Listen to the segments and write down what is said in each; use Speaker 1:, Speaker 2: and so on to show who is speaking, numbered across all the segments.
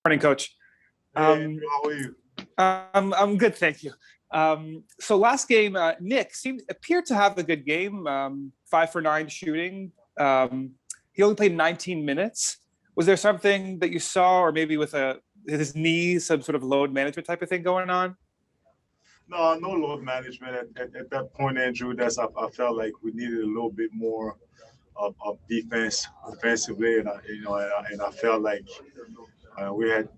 Speaker 1: Morning, Coach.
Speaker 2: Hey, Andrew, how are you?
Speaker 1: I'm good, thank you. So last game, Nick appeared to have a good game, 5 for 9 shooting. He only played 19 minutes. Was there something that you saw, or maybe with his knees, some sort of load management type of thing going on?
Speaker 2: No, no load management at that point, Andrew. I felt like we needed a little bit more of defense defensively, and I felt like we had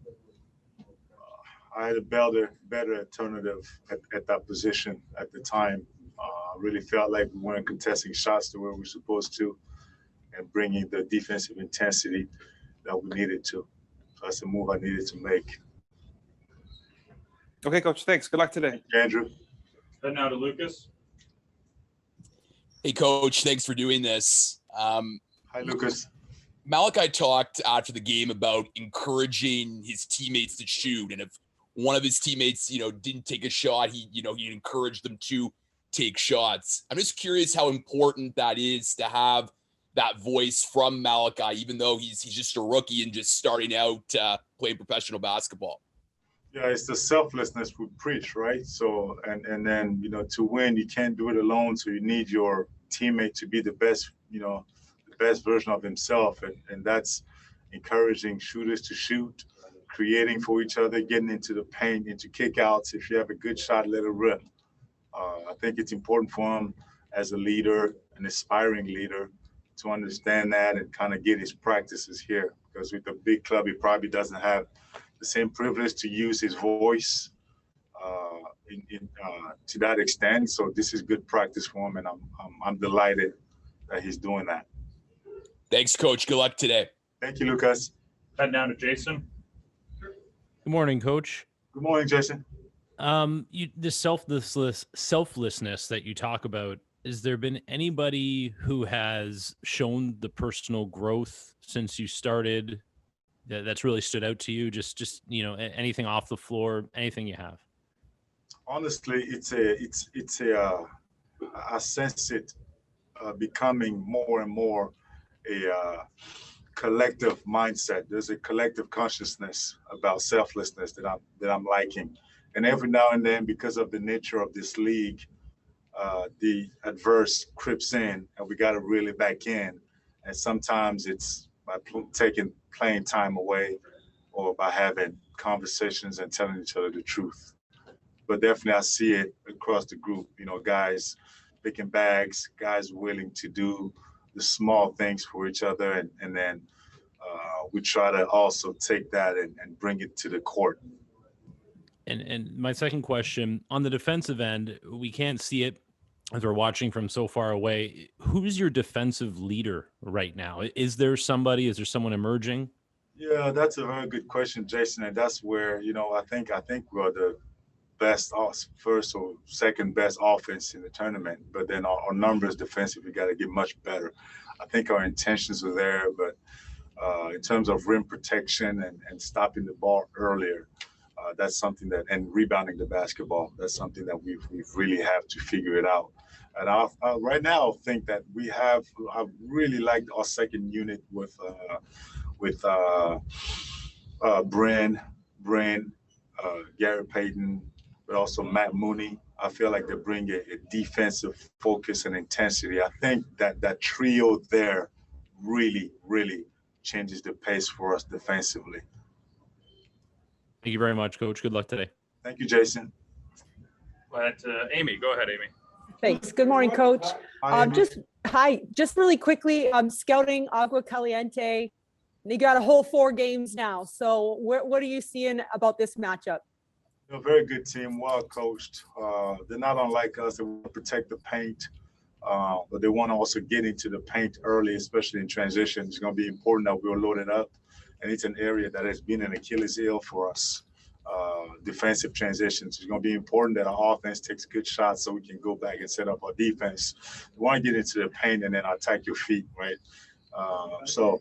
Speaker 2: I had a better alternative at that position at the time. I really felt like we weren't contesting shots the way we were supposed to, and bringing the defensive intensity that we needed to. So that's a move I needed to make.
Speaker 1: Okay, Coach. Thanks. Good luck today.
Speaker 2: Thank you, Andrew.
Speaker 3: Then now to Lucas.
Speaker 4: Hey, Coach. Thanks for doing this.
Speaker 2: Hi, Lucas.
Speaker 4: Malachi talked after the game about encouraging his teammates to shoot, and if one of his teammates, didn't take a shot, he encouraged them to take shots. I'm just curious how important that is to have that voice from Malachi, even though he's just a rookie and just starting out playing professional basketball.
Speaker 2: Yeah, it's the selflessness we preach, right? So, and then, to win, you can't do it alone. So you need your teammate to be the best, the best version of himself. And that's encouraging shooters to shoot, creating for each other, getting into the paint, into kickouts. If you have a good shot, let it rip. I think it's important for him as a leader, an aspiring leader, to understand that and kind of get his practices here. Because with the big club, he probably doesn't have the same privilege to use his voice to that extent. So this is good practice for him, and I'm delighted that he's doing that.
Speaker 4: Thanks, Coach. Good luck today.
Speaker 2: Thank you, Lucas.
Speaker 3: Head down to Jason.
Speaker 5: Good morning, Coach.
Speaker 2: Good morning, Jason.
Speaker 5: This selflessness that you talk about, has there been anybody who has shown the personal growth since you started that's really stood out to you? Just anything off the floor, anything you have?
Speaker 2: Honestly, I sense it becoming more and more a collective mindset. There's a collective consciousness about selflessness that I'm liking. And every now and then, because of the nature of this league, the adverse creeps in, and we got to reel it back in. And sometimes it's by taking playing time away, or by having conversations and telling each other the truth. But definitely I see it across the group, guys picking bags, guys willing to do the small things for each other. And then we try to also take that and bring it to the court.
Speaker 5: And my second question, on the defensive end, we can't see it as we're watching from so far away. Who's your defensive leader right now? Is there someone emerging?
Speaker 2: Yeah, that's a very good question, Jason. And that's where, I think we're the best, first or second best offense in the tournament. But then our numbers defensively, we got to get much better. I think our intentions are there, but in terms of rim protection and stopping the ball earlier, that's something and rebounding the basketball, that's something that we really have to figure it out. And I right now think that I really like our second unit with Bryn, Gary Payton, but also Matt Mooney. I feel like they bring a defensive focus and intensity. I think that trio there really, really changes the pace for us defensively.
Speaker 5: Thank you very much, Coach. Good luck today.
Speaker 2: Thank you, Jason.
Speaker 3: Amy. Go ahead, Amy.
Speaker 6: Thanks. Good morning, Coach. Just really quickly, scouting Agua Caliente. They got a whole 4 games now. So what are you seeing about this matchup?
Speaker 2: A very good team, well coached. They're not unlike us. They want to protect the paint, but they want to also get into the paint early, especially in transition. It's going to be important that we're loaded up, and it's an area that has been an Achilles heel for us. Defensive transitions. It's going to be important that our offense takes good shots so we can go back and set up our defense. We want to get into the paint and then attack your feet, right? So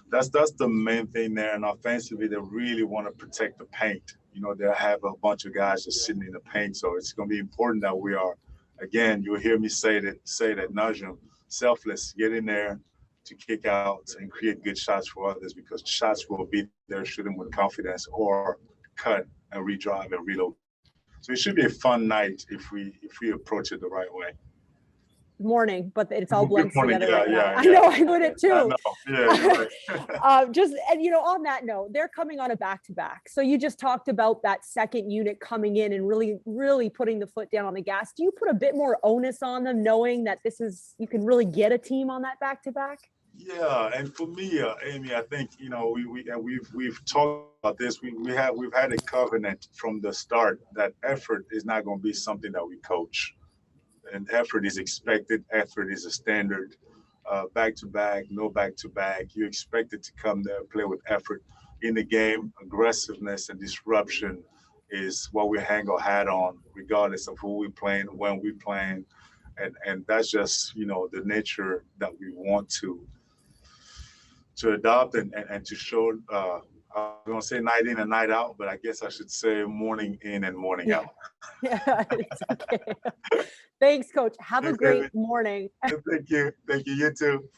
Speaker 2: that's the main thing there. And offensively, they really want to protect the paint. They have a bunch of guys just sitting in the paint. So it's going to be important that we are, again, you'll hear me say that Najim, selfless, get in there, to kick out and create good shots for others, because shots will be there, shoot them with confidence, or cut and redrive and reload. So it should be a fun night if we approach it the right way.
Speaker 6: Morning, but it's all
Speaker 2: Good
Speaker 6: blends
Speaker 2: morning.
Speaker 6: together
Speaker 2: Yeah,
Speaker 6: right now.
Speaker 2: yeah,
Speaker 6: I
Speaker 2: yeah.
Speaker 6: know, I would it
Speaker 2: I
Speaker 6: too.
Speaker 2: know. Yeah, you're right.
Speaker 6: Just, and you know, on that note, they're coming on a back-to-back. So you just talked about that second unit coming in and really putting the foot down on the gas. Do you put a bit more onus on them, knowing that you can really get a team on that back-to-back?
Speaker 2: Yeah, and for me, Amy, I think we've talked about this. We've had a covenant from the start that effort is not going to be something that we coach, and effort is expected. Effort is a standard. Back to back, no back to back. You're expected to come there and play with effort in the game. Aggressiveness and disruption is what we hang our hat on, regardless of who we're playing, when we're playing, and that's just the nature that we want to adopt and to show. I'm gonna say night in and night out, but I guess I should say morning in and morning out.
Speaker 6: Yeah, it's okay. Thanks, Coach. Have a
Speaker 2: Thanks,
Speaker 6: great
Speaker 2: David.
Speaker 6: morning.
Speaker 2: Thank you. You too.